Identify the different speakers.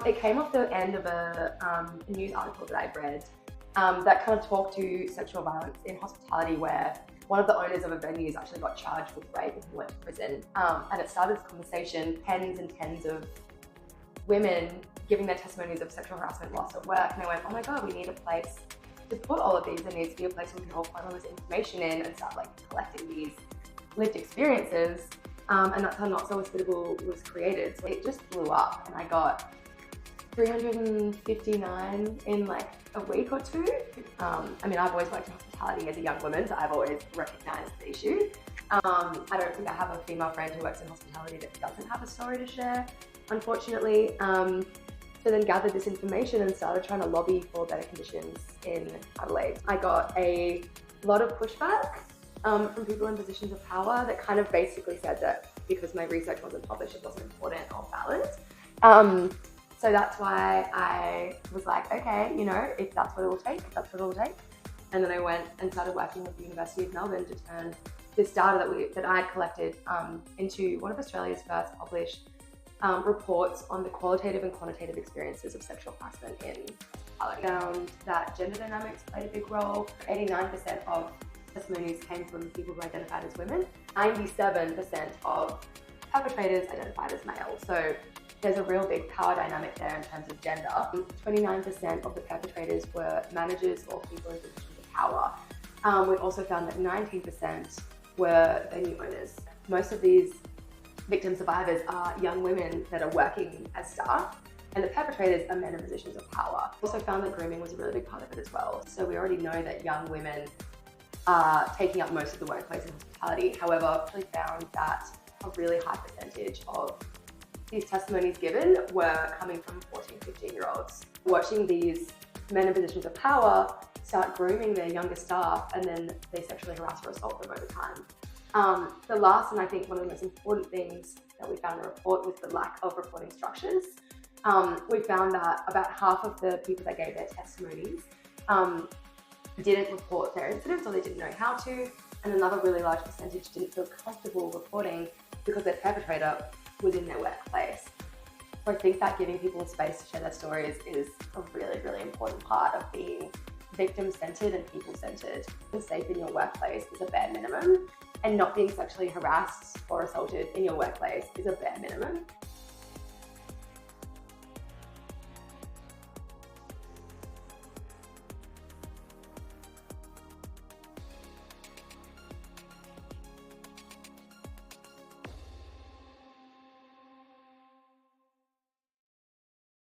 Speaker 1: It came off the end of a news article that I'd read that kind of talked to sexual violence in hospitality, where one of the owners of a venue actually got charged with rape and he went to prison. And it started this conversation, tens and tens of women giving their testimonies of sexual harassment lost at work. And they went, oh my God, we need a place to put all of these. There needs to be a place where we can all find all this information in and start collecting these lived experiences. And that's how Not So Hospitable was created. So it just blew up and I got 359 in a week or two. I mean, I've always worked in hospitality as a young woman, so I've always recognized the issue. I don't think I have a female friend who works in hospitality that doesn't have a story to share, unfortunately. So then gathered this information and started trying to lobby for better conditions in Adelaide. I got a lot of pushback from people in positions of power that kind of basically said that because my research wasn't published, it wasn't important or valid. So that's why I was like, okay, if that's what it will take, that's what it will take. And then I went and started working with the University of Melbourne to turn this data that I had collected into one of Australia's first published reports on the qualitative and quantitative experiences of sexual harassment in hospitality. I found that gender dynamics played a big role. 89% of testimonies came from people who identified as women. 97% of perpetrators identified as male. So there's a real big power dynamic there in terms of gender. 29% of the perpetrators were managers or people in positions of power. We've also found that 19% were venue owners. Most of these victim survivors are young women that are working as staff, and the perpetrators are men in positions of power. Also found that grooming was a really big part of it as well. So we already know that young women are taking up most of the workplace in hospitality. However, we found that a really high percentage of these testimonies given were coming from 14, 15-year-olds. Watching these men in positions of power start grooming their younger staff, and then they sexually harass or assault them over time. The last, and I think one of the most important things that we found in the report, was the lack of reporting structures. We found that about half of the people that gave their testimonies didn't report their incidents, or they didn't know how to, and another really large percentage didn't feel comfortable reporting because their perpetrator was in their workplace. So I think that giving people a space to share their stories is a really, really important part of being victim-centered and people-centered. Being safe in your workplace is a bare minimum, and not being sexually harassed or assaulted in your workplace is a bare minimum.